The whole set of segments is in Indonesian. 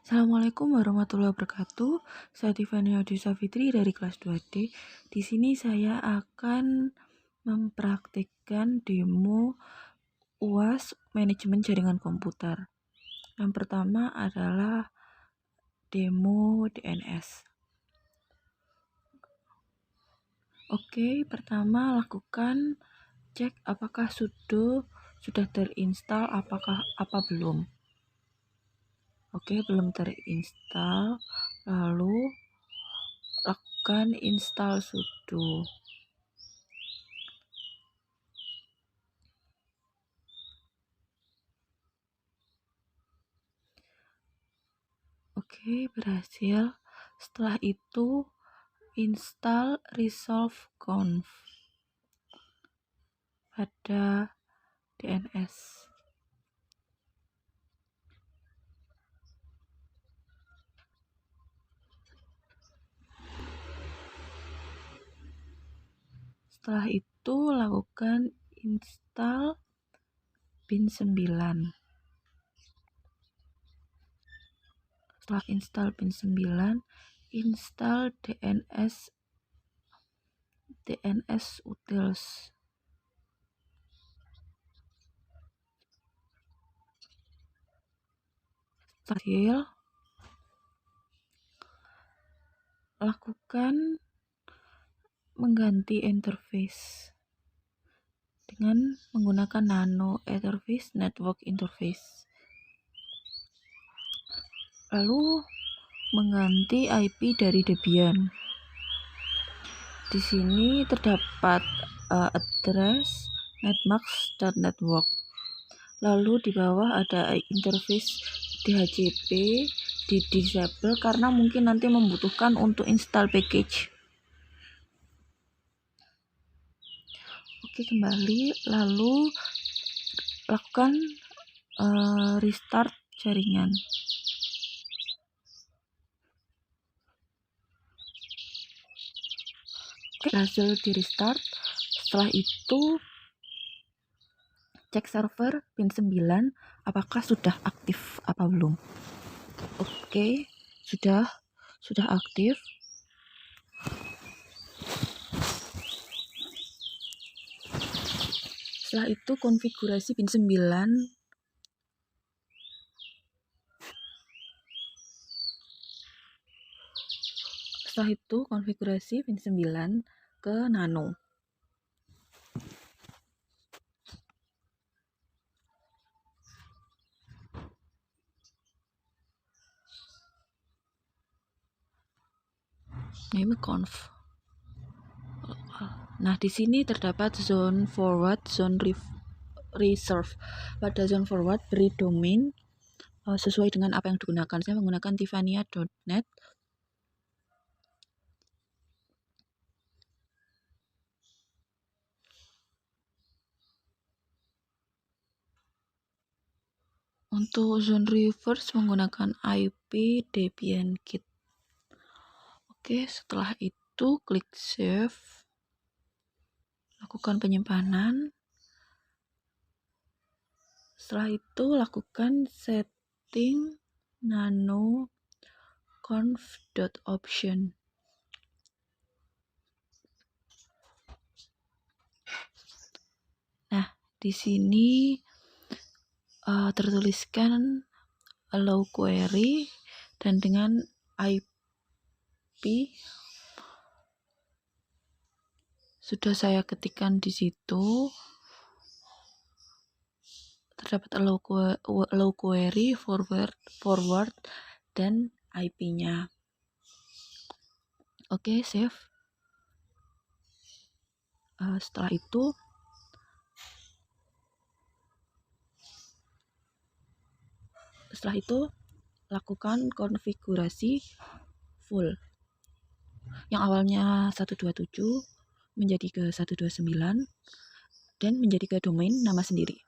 Assalamualaikum warahmatullahi wabarakatuh. Saya Tiffany Audisa Fitri dari kelas 2D. Di sini saya akan mempraktikkan demo UAS manajemen jaringan komputer. Yang pertama adalah demo DNS. Oke, pertama lakukan cek apakah sudah terinstall, apa belum. Oke, belum terinstall. Lalu lakukan install sudo. Oke, berhasil. Setelah itu install resolve.conf pada DNS. Setelah itu lakukan install bin 9. Setelah install bin 9, install DNS utils. Setelah lakukan mengganti interface dengan menggunakan nano interface network interface. Lalu mengganti IP dari Debian. Di sini terdapat address netmask.network. Lalu di bawah ada interface DHCP, di disable karena mungkin nanti membutuhkan untuk install package. Oke, kembali lalu lakukan restart jaringan. Oke, hasil di restart. Setelah itu cek server pin 9 apakah sudah aktif apa belum. Oke, sudah aktif. Setelah itu konfigurasi pin 9. Setelah itu konfigurasi pin 9 ke nano. Name conf. Nah, di sini terdapat zone forward, zone reserve. Pada zone forward beri domain sesuai dengan apa yang digunakan. Saya menggunakan tiffanya.net. Untuk zone reverse menggunakan IP Debian Kit. Oke, setelah itu klik save. Lakukan penyimpanan. Setelah itu lakukan setting nano conf.option. Nah, di sini tertuliskan allow query dan dengan IP sudah saya ketikkan di situ. Terdapat allow query, forward dan IP-nya. Oke, save. Setelah itu lakukan konfigurasi full. Yang awalnya 127 menjadi ke 129 dan menjadi ke domain nama sendiri.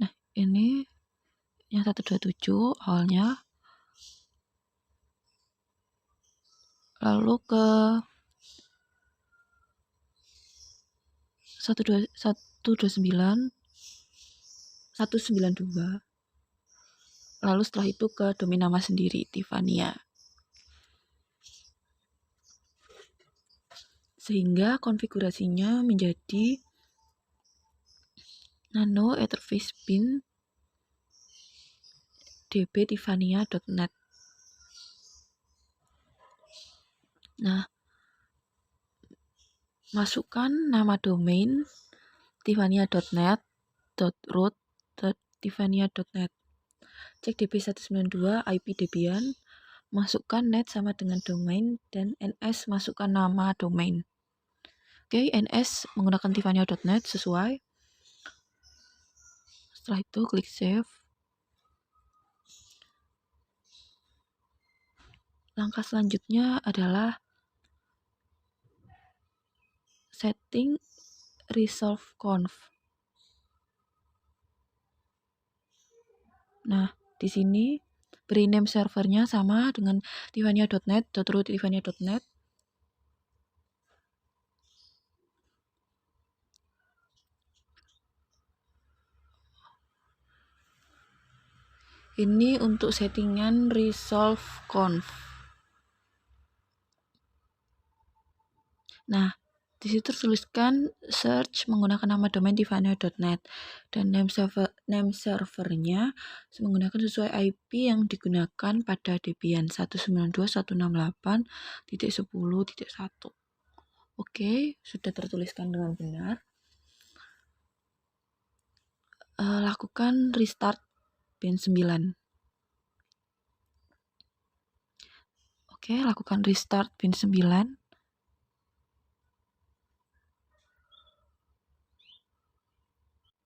Nah, ini yang 127 awalnya. Lalu ke 129 192 lalu setelah itu ke domain nama sendiri, Tiffania. Sehingga konfigurasinya menjadi nano etherface bin db-tiffania.net. Nah, masukkan nama domain tiffania.net, .root, .tiffania.net. Cek db192 IP Debian, masukkan net sama dengan domain, dan ns masukkan nama domain. Oke, ns menggunakan tiffania.net sesuai. Setelah itu klik save. Langkah selanjutnya adalah setting resolve conf. Nah, di sini beri name servernya sama dengan tiffania.net, .root tiffania.net. Ini untuk settingan resolve conf. Nah, di situ tuliskan search menggunakan nama domain tiffania.net dan name servernya menggunakan sesuai IP yang digunakan pada Debian 192.168.10.1. Oke, sudah tertuliskan dengan benar. Lakukan restart bin 9. Oke, lakukan restart bin 9.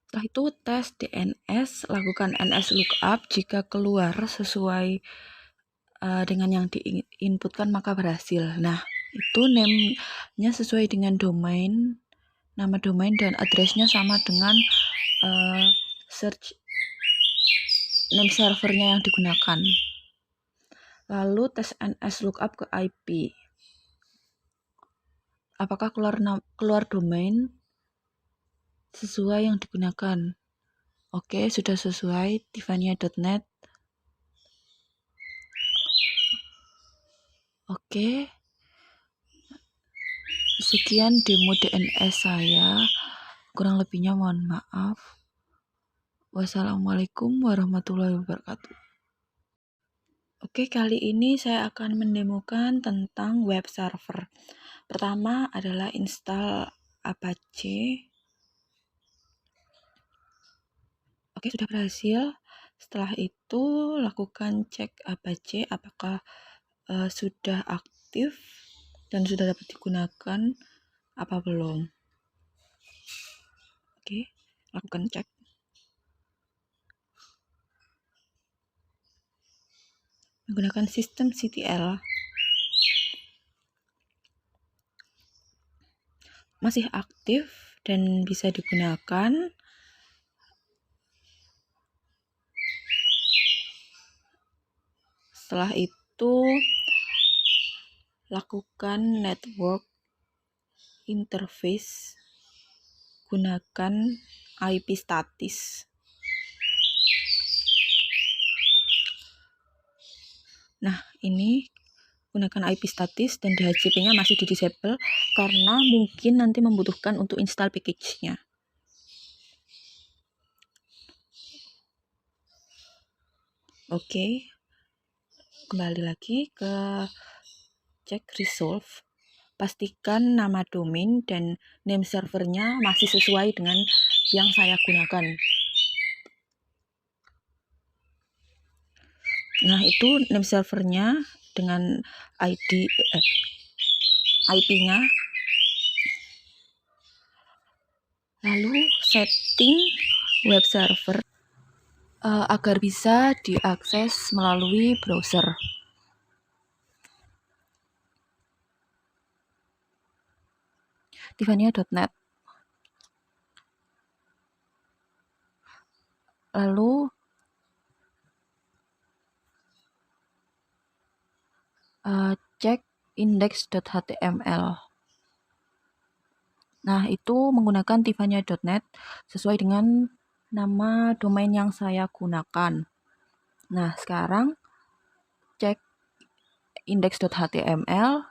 Setelah itu tes DNS, lakukan NS lookup. Jika keluar sesuai dengan yang diinputkan maka berhasil. Nah, itu name-nya sesuai dengan domain, nama domain dan address-nya sama dengan search name servernya yang digunakan. Lalu tes NS lookup ke IP. Apakah keluar domain sesuai yang digunakan? Oke, sudah sesuai tiffania.net. Oke. Sekian demo DNS saya. Kurang lebihnya mohon maaf. Wassalamualaikum warahmatullahi wabarakatuh. Oke, kali ini saya akan mendemokan tentang web server. Pertama adalah install Apache. Oke, sudah berhasil. Setelah itu lakukan cek Apache apakah sudah aktif dan sudah dapat digunakan apa belum. Oke, lakukan cek. Menggunakan sistem CTL. Masih aktif dan bisa digunakan. Setelah itu lakukan network interface, gunakan IP statis. Nah, ini gunakan IP statis dan DHCP-nya masih di disable karena mungkin nanti membutuhkan untuk install package-nya. Oke, kembali lagi ke cek resolve. Pastikan nama domain dan name servernya masih sesuai dengan yang saya gunakan. Nah, itu name servernya dengan IP-nya. Lalu setting web server agar bisa diakses melalui browser. Tiffania.net. Lalu cek index.html. Nah, itu menggunakan tiffania.net sesuai dengan nama domain yang saya gunakan. Nah, sekarang cek index.html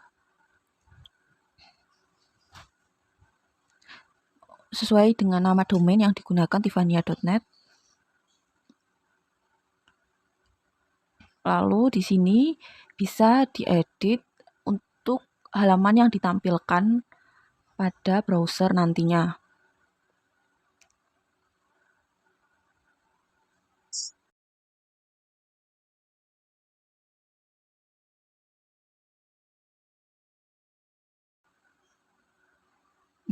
sesuai dengan nama domain yang digunakan tifania.net. Lalu di sini bisa diedit untuk halaman yang ditampilkan pada browser nantinya.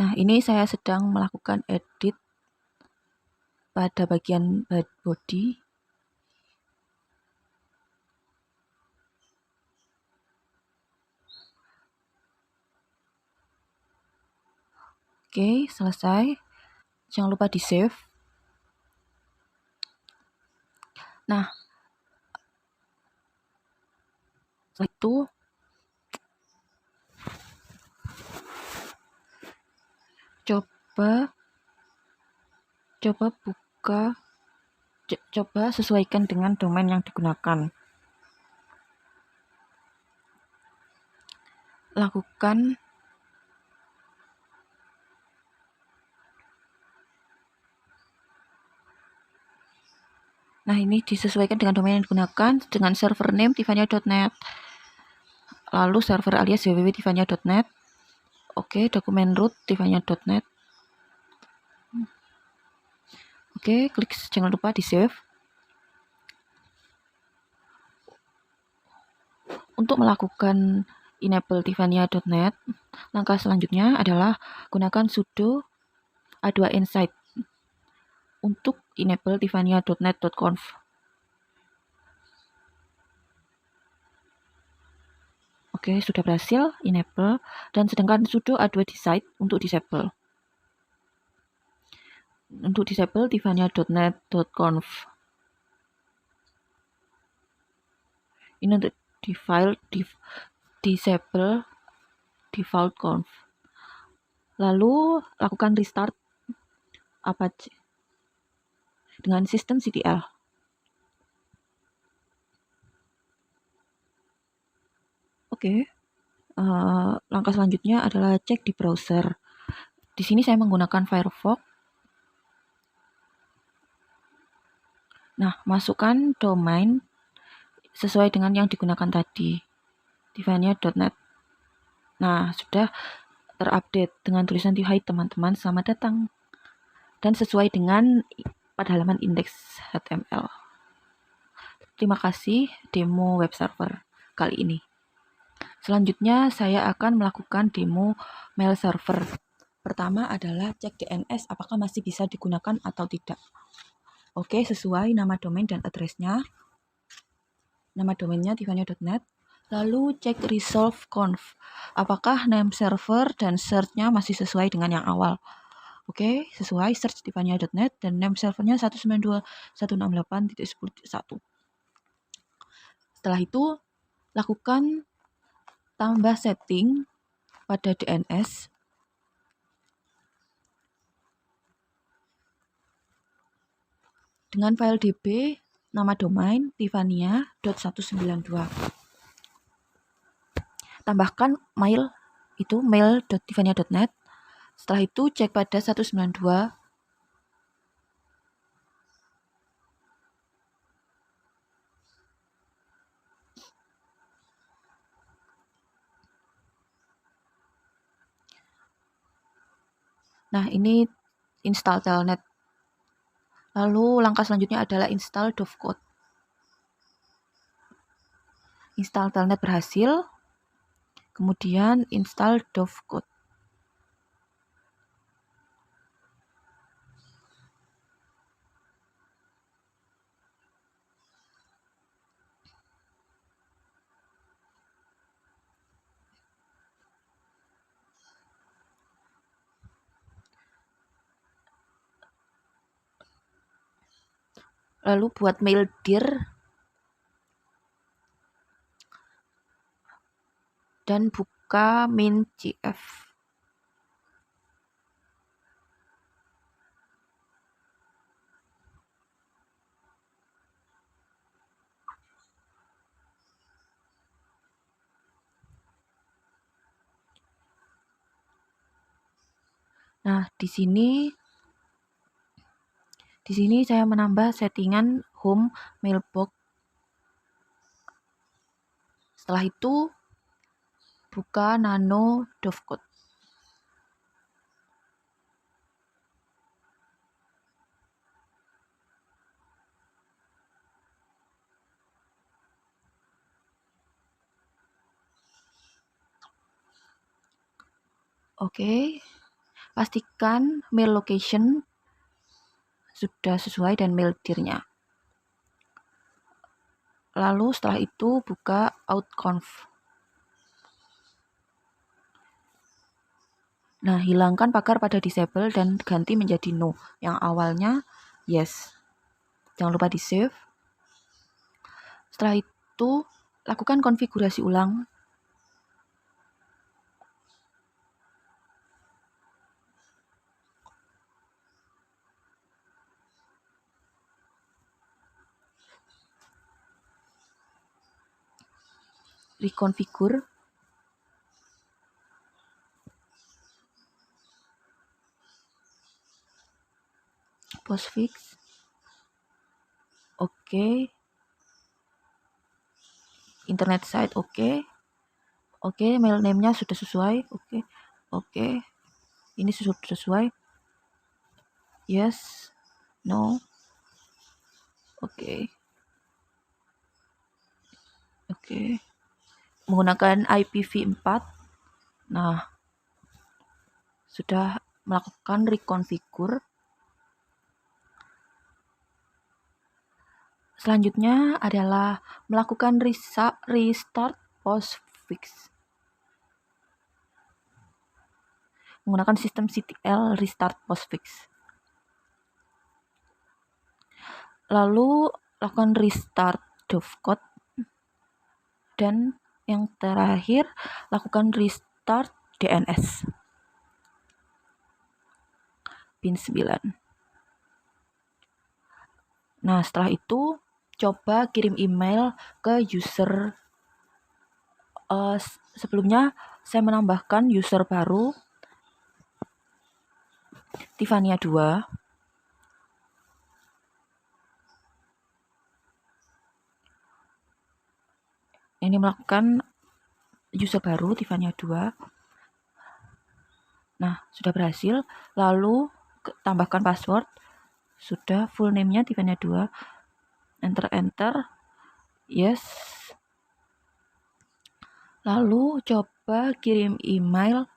Nah, ini saya sedang melakukan edit pada bagian body. Oke, selesai. Jangan lupa di-save. Nah, setelah itu coba sesuaikan dengan domain yang digunakan. Lakukan Nah, ini disesuaikan dengan domain yang digunakan dengan server name tifania.net. Lalu server alias www.tifania.net. Oke, dokumen root tifania.net. Oke, klik, jangan lupa di save. Untuk melakukan enable tifania.net, langkah selanjutnya adalah gunakan sudo a2 insight untuk enable tifania.net.conf. Oke, sudah berhasil enable, dan sedangkan sudo a2 decide untuk disable. Untuk disable tifania.net.conf. Ini untuk disable default conf. Lalu lakukan restart Apache dengan sistem CTL. Oke. Langkah selanjutnya adalah cek di browser. Di sini saya menggunakan Firefox. Nah, masukkan domain sesuai dengan yang digunakan tadi, tifania.net. Nah, sudah terupdate dengan tulisan "Hai teman-teman, selamat datang", dan sesuai dengan pada halaman index HTML. Terima kasih demo web server kali ini. Selanjutnya saya akan melakukan demo mail server. Pertama adalah cek DNS apakah masih bisa digunakan atau tidak. Oke, sesuai nama domain dan addressnya. Nama domainnya tifania.net. Lalu cek resolve conf. Apakah name server dan search-nya masih sesuai dengan yang awal. Oke, sesuai, search tifania.net dan name servernya 192.168.10.1. Setelah itu, lakukan tambah setting pada DNS dengan file db nama domain tifania.192. Tambahkan mail itu mail.tifania.net. Setelah itu cek pada 192. Nah, ini install telnet. Lalu langkah selanjutnya adalah install Dovecode. Install telnet berhasil. Kemudian install Dovecode. Lalu buat mail dir dan buka min.jf. Nah, di sini saya menambah settingan home mailbox. Setelah itu buka nano Dovecot. Oke, pastikan mail location sudah sesuai dan mail dirnya. Lalu setelah itu buka outconf. Nah, hilangkan pagar pada disable dan ganti menjadi no. Yang awalnya yes. Jangan lupa di save. Setelah itu lakukan konfigurasi ulang. Reconfigure. Postfix. Oke. Internet site oke. Oke, mail name-nya sudah sesuai. Oke. Ini sudah sesuai. Yes. No. Oke. Menggunakan IPv4. Nah, sudah melakukan reconfigure. Selanjutnya adalah melakukan restart postfix. Menggunakan sistem CTL restart postfix. Lalu lakukan restart Dovecot. Dan yang terakhir lakukan restart DNS. Pin 9. Nah, setelah itu coba kirim email ke user. Sebelumnya saya menambahkan user baru Tivania 2. Ini melakukan user baru Tivania 2. Nah, sudah berhasil. Lalu tambahkan password. Sudah, full name-nya Tivania 2. Enter. Yes. Lalu coba kirim email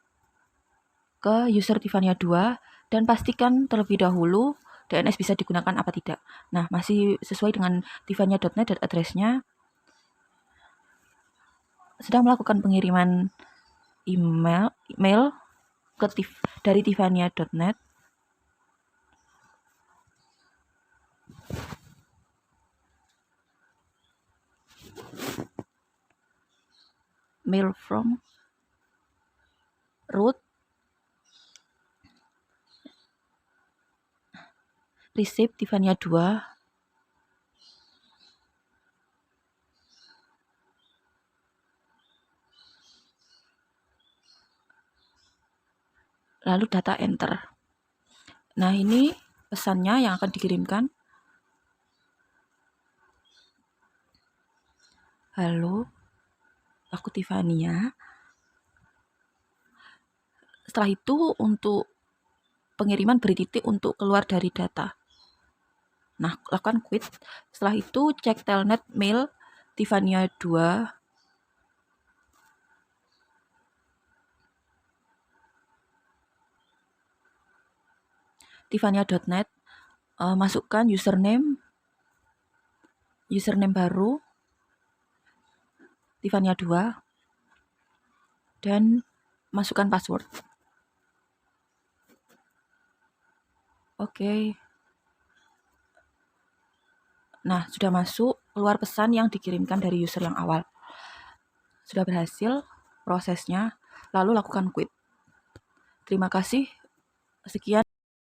ke user Tivania 2 dan pastikan terlebih dahulu DNS bisa digunakan apa tidak. Nah, masih sesuai dengan tivania.net dan address-nya. Sedang melakukan pengiriman email ke dari tivania.net. Mail from root receive Tivania 2. Lalu data enter. Nah, ini pesannya yang akan dikirimkan. Halo, aku Tivania. Setelah itu untuk pengiriman beri titik untuk keluar dari data. Nah, lakukan quit. Setelah itu cek telnet mail Tivania 2. Tivania.net. Masukkan username baru Tivania 2 dan masukkan password. Oke. Nah, sudah masuk, keluar pesan yang dikirimkan dari user yang awal. Sudah berhasil prosesnya, lalu lakukan quit. Terima kasih. Sekian.